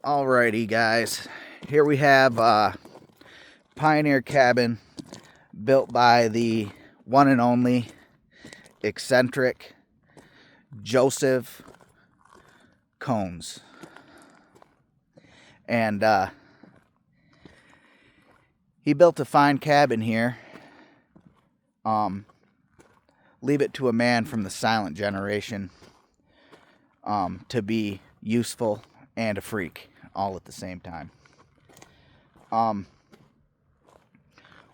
Alrighty, guys. Here we have a pioneer cabin built by the one and only eccentric Joseph Cones. And he built a fine cabin here. Leave it to a man from the silent generation to be useful and a freak all at the same time.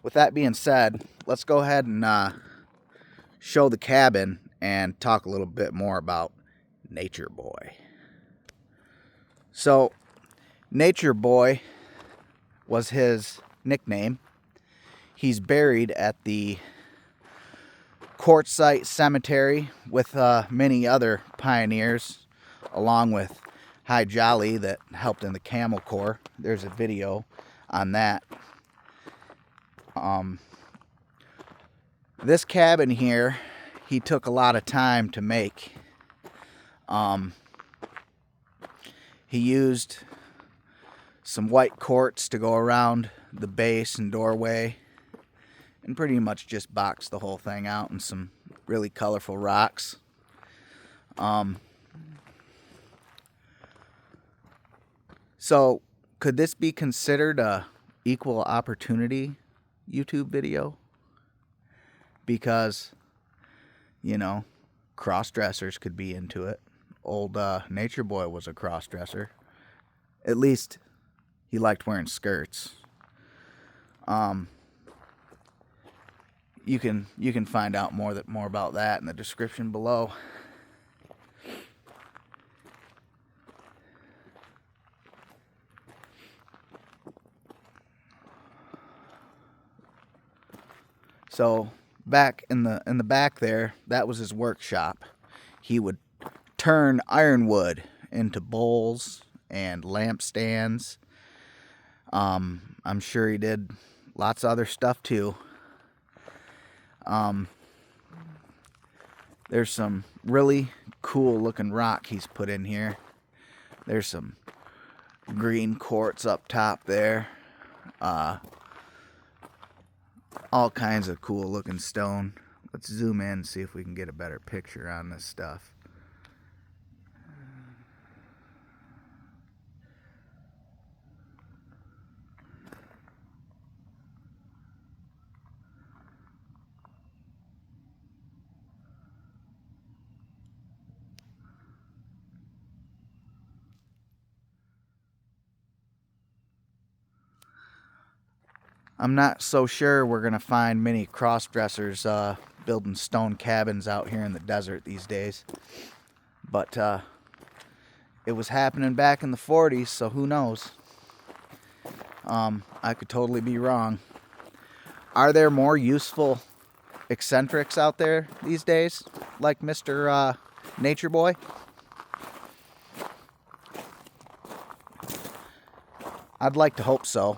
With that being said, let's go ahead and show the cabin and talk a little bit more about Nature Boy. So, Nature Boy was his nickname. He's buried at the Quartzsite Cemetery with many other pioneers, along with High Jolly that helped in the Camel Corps. There's a video on that. This cabin here, he took a lot of time to make. He used some white quartz to go around the base and doorway, and pretty much just boxed the whole thing out in some really colorful rocks. So, could this be considered a equal opportunity YouTube video? Because, you know, cross-dressers could be into it. Old Nature Boy was a cross-dresser. At least he liked wearing skirts. You can find out more about that in the description below. So back in the back there, that was his workshop. He would turn ironwood into bowls and lampstands. I'm sure he did lots of other stuff too. There's some really cool looking rock he's put in here. There's some green quartz up top there. All kinds of cool looking stone. Let's zoom in and see if we can get a better picture on this stuff. I'm not so sure we're going to find many cross-dressers building stone cabins out here in the desert these days. But it was happening back in the 40s, so who knows? I could totally be wrong. Are there more useful eccentrics out there these days, like Mr. Nature Boy? I'd like to hope so.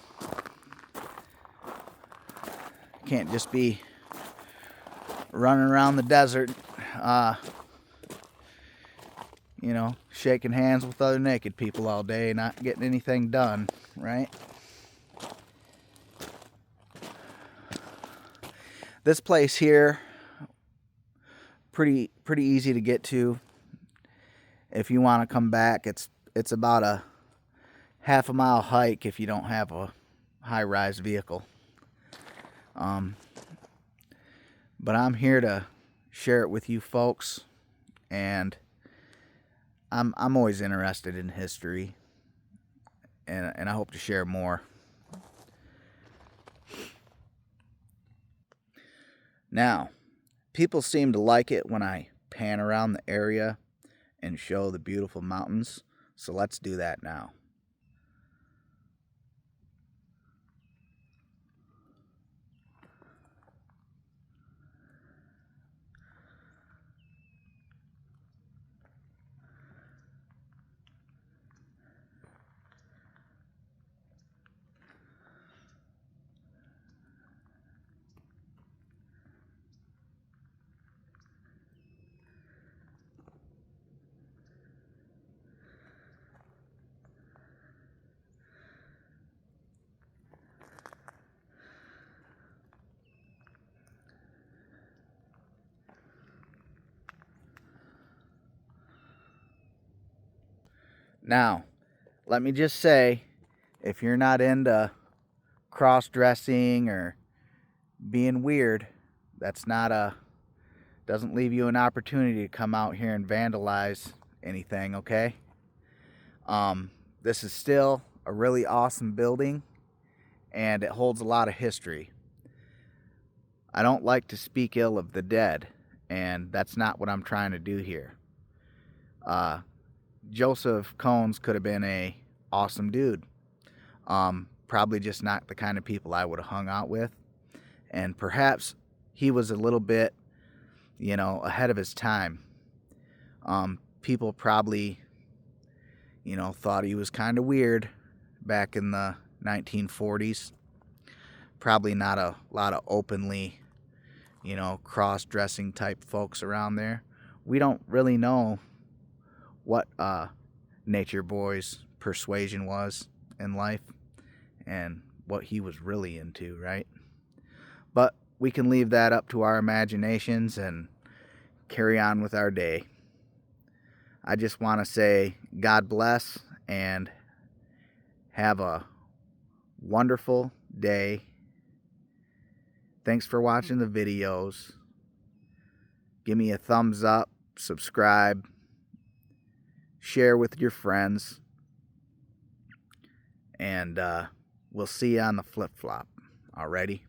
Can't just be running around the desert, shaking hands with other naked people all day, not getting anything done, right? This place here, pretty easy to get to. If you want to come back, it's about a half-a-mile hike if you don't have a high-rise vehicle. But I'm here to share it with you folks, and I'm always interested in history, and I hope to share more. Now, people seem to like it when I pan around the area and show the beautiful mountains, so let's do that now. Now, let me just say, if you're not into cross-dressing or being weird, that's not a, doesn't leave you an opportunity to come out here and vandalize anything, okay? This is still a really awesome building, and it holds a lot of history. I don't like to speak ill of the dead, and that's not what I'm trying to do here. Joseph Cones could have been a awesome dude. Probably just not the kind of people I would have hung out with. And perhaps he was a little bit, ahead of his time. People probably, thought he was kind of weird back in the 1940s. Probably not a lot of openly, cross-dressing type folks around there. We don't really know what Nature Boy's persuasion was in life and what he was really into, right? But we can leave that up to our imaginations and carry on with our day. I just want to say God bless and have a wonderful day. Thanks for watching the videos. Give me a thumbs up, subscribe, share with your friends, and we'll see you on the flip-flop. Alrighty?